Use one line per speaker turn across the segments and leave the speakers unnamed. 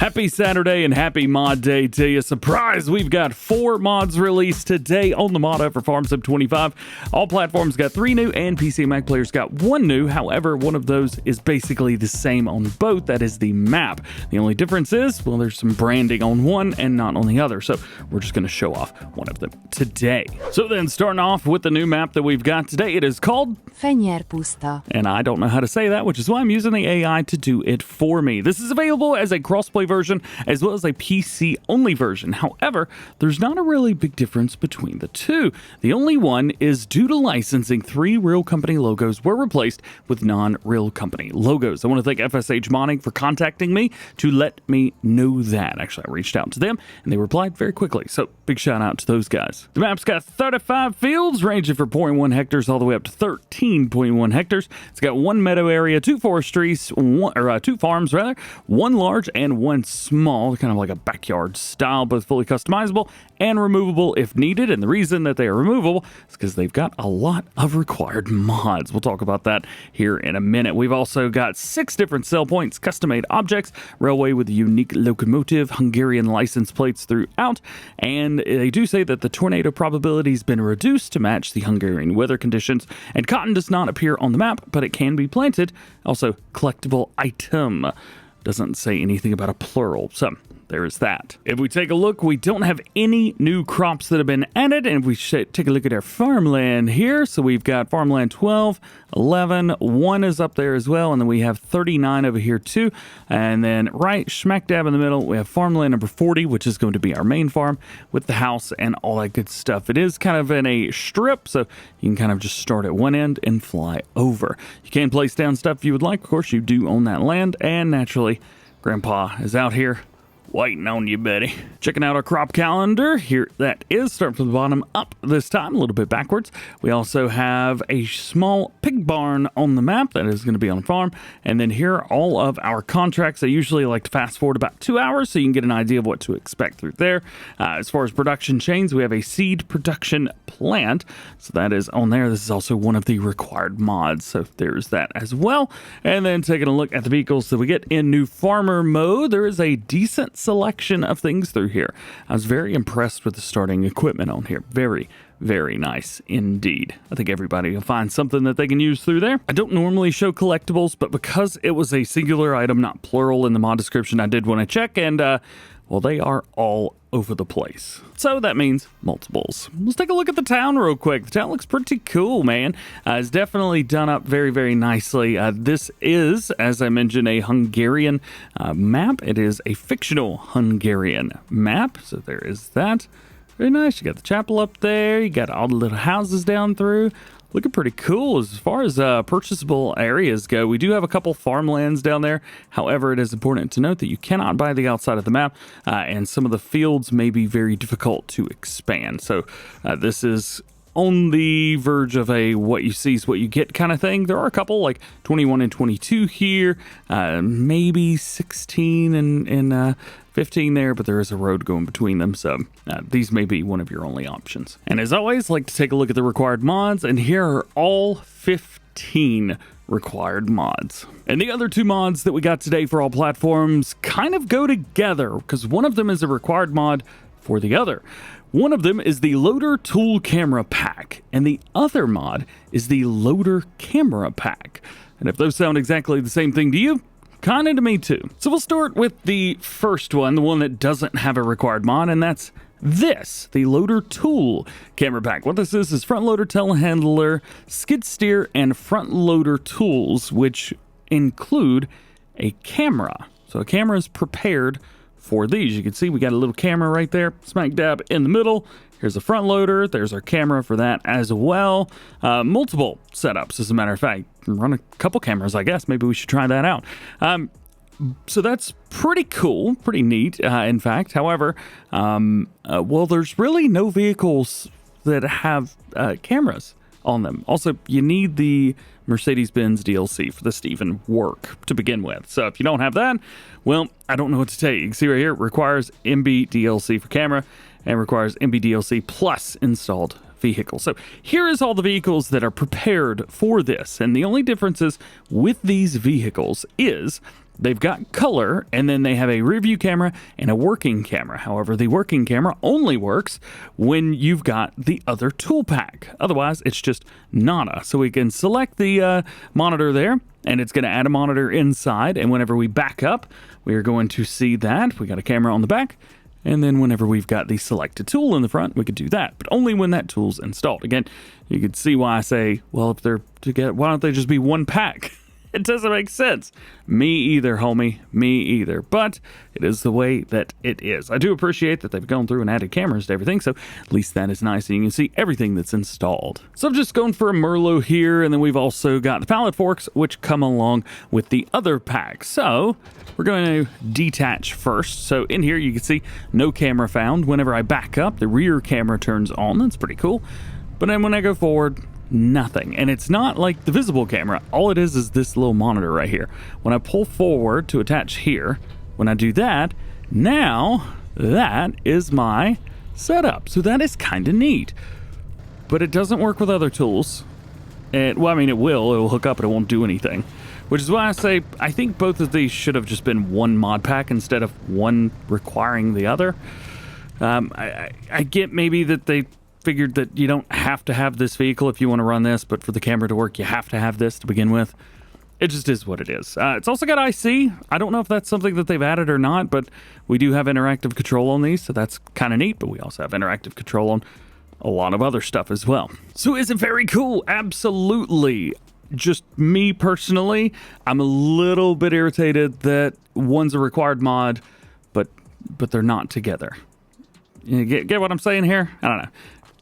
Happy Saturday and happy mod day to you. Surprise, we've got 4 mods released today on the mod for Farm Sim 25. All platforms got 3 new and PC and Mac players got 1 new. However, one of those is basically the same on both. That is the map. The only difference is, well, there's some branding on one and not on the other. So we're just going to show off one of them today. So then starting off with the new map that we've got today, it is called
Fenyerpuszta.
And I don't know how to say that, which is why I'm using the AI to do it for me. This is available as a crossplay version as well as a PC-only version. However, there's not a really big difference between the two. The only one is due to licensing, 3 real company logos were replaced with non-real company logos. I want to thank FSH Modding for contacting me to let me know that. Actually, I reached out to them and they replied very quickly. So big shout out to those guys. The map's got 35 fields ranging from 0.1 hectares all the way up to 13.1 hectares. It's got 1 meadow area, 2 forestries, 2 farms rather, 1 large and 1 small, kind of like a backyard style, both fully customizable and removable if needed. And the reason that they are removable is because they've got a lot of required mods. We'll talk about that here in a minute. We've also got 6 different sell points, custom-made objects, railway with a unique locomotive, Hungarian license plates throughout, and they do say that the tornado probability has been reduced to match the Hungarian weather conditions, and cotton does not appear on the map, but it can be planted. Also, collectible item. Doesn't say anything about a plural, so there is that. If we take a look, we don't have any new crops that have been added, and if we take a look at our farmland here, so we've got farmland 12, 11, 1 is up there as well, and then we have 39 over here too, and then right smack dab in the middle, we have farmland number 40, which is going to be our main farm with the house and all that good stuff. It is kind of in a strip, so you can kind of just start at one end and fly over. You can place down stuff if you would like. Of course, you do own that land, and naturally, Grandpa is out here waiting on you, buddy. Checking out our crop calendar. Here that is. Start from the bottom up this time, a little bit backwards. We also have a small pig barn on the map that is going to be on the farm. And then here are all of our contracts. I usually like to fast forward about 2 hours so you can get an idea of what to expect through there. As far as production chains, we have a seed production plant. So that is on there. This is also one of the required mods. So there's that as well. And then taking a look at the vehicles that we get in new farmer mode, there is a decent selection of things through here. I was very impressed with the starting equipment on here. Very, very nice indeed. I think everybody will find something that they can use through there. I don't normally show collectibles, but because it was a singular item, not plural in the mod description, I did want to check, and well, they are all over the place. So that means multiples. Let's take a look at the town real quick. The town looks pretty cool, man. It's definitely done up very, very nicely. This is, as I mentioned, a Hungarian map. It is a fictional Hungarian map. So there is that. Very nice. You got the chapel up there. You got all the little houses down through. Looking pretty cool. As far as purchasable areas go, we do have a couple farmlands down there. However, it is important to note that you cannot buy the outside of the map, and some of the fields may be very difficult to expand. So this is on the verge of a what you see is what you get kind of thing. There are a couple like 21 and 22 here, maybe 16 and 15 there, but there is a road going between them, so these may be one of your only options. And as always, like to take a look at the required mods, and here are all 15 required mods. And the other 2 mods that we got today for all platforms kind of go together, because one of them is a required mod for the other. One of them is the Loader Tool Camera Pack, and the other mod is the Loader Camera Pack. And if those sound exactly the same thing to you, kind of to me too. So we'll start with the first one, the one that doesn't have a required mod, and that's this, the Loader Tool Camera Pack. What this is front loader, telehandler, skid steer, and front loader tools, which include a camera. So a camera is prepared for these. You can see we got a little camera right there, smack dab in the middle. Here's a front loader. There's our camera for that as well. Multiple setups, as a matter of fact. Run a couple cameras, I guess. Maybe we should try that out. So that's pretty cool, pretty neat, in fact. However, well, there's really no vehicles that have cameras on them. Also, you need the Mercedes-Benz DLC for this to even work to begin with. So if you don't have that, well, I don't know what to tell you. You can see right here, it requires MB DLC for camera and requires MB DLC plus installed vehicle. So here is all the vehicles that are prepared for this. And the only differences with these vehicles is they've got color, and then they have a rear view camera and a working camera. However, the working camera only works when you've got the other tool pack. Otherwise, it's just nada. So we can select the monitor there, and it's going to add a monitor inside. And whenever we back up, we are going to see that we got a camera on the back. And then whenever we've got the selected tool in the front, we could do that, but only when that tool's installed. Again, you can see why I say, well, if they're together, why don't they just be one pack? It doesn't make sense. Me either, homie. Me either. But it is the way that it is. I do appreciate that they've gone through and added cameras to everything, so at least that is nice, and you can see everything that's installed. So I'm just going for a Merlot here, and then we've also got the pallet forks, which come along with the other pack. So we're going to detach first. So in here, you can see no camera found. Whenever I back up, the rear camera turns on. That's pretty cool. But then when I go forward, nothing. And it's not like the visible camera. All it is this little monitor right here. When I pull forward to attach here, when I do that, now that is my setup. So that is kind of neat. But it doesn't work with other tools. Well, I mean, it will hook up, but it won't do anything. Which is why I say I think both of these should have just been one mod pack instead of one requiring the other. I get maybe that they figured that you don't have to have this vehicle if you want to run this, but for the camera to work, you have to have this to begin with. It just is what it is. It's also got IC. I don't know if that's something that they've added or not, but we do have interactive control on these, so that's kind of neat, but we also have interactive control on a lot of other stuff as well. So is it very cool? Absolutely. Just me personally, I'm a little bit irritated that one's a required mod, but they're not together. You get what I'm saying here? I don't know.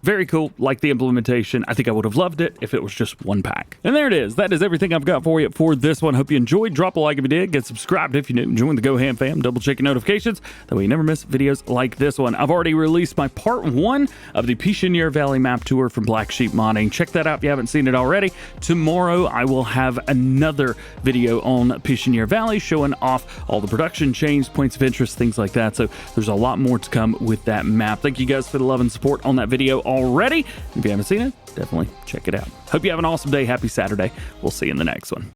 Very cool, like the implementation. I think I would have loved it if it was just one pack. And there it is. That is everything I've got for you for this one. Hope you enjoyed. Drop a like if you did. Get subscribed if you didn't. Join the GoHam fam. Double check your notifications. That way you never miss videos like this one. I've already released my part 1 of the Fenyerpuszta Valley map tour from Black Sheep Modding. Check that out if you haven't seen it already. Tomorrow I will have another video on Fenyerpuszta Valley showing off all the production chains, points of interest, things like that. So there's a lot more to come with that map. Thank you guys for the love and support on that video already. If you haven't seen it, definitely check it out. Hope you have an awesome day. Happy Saturday. We'll see you in the next one.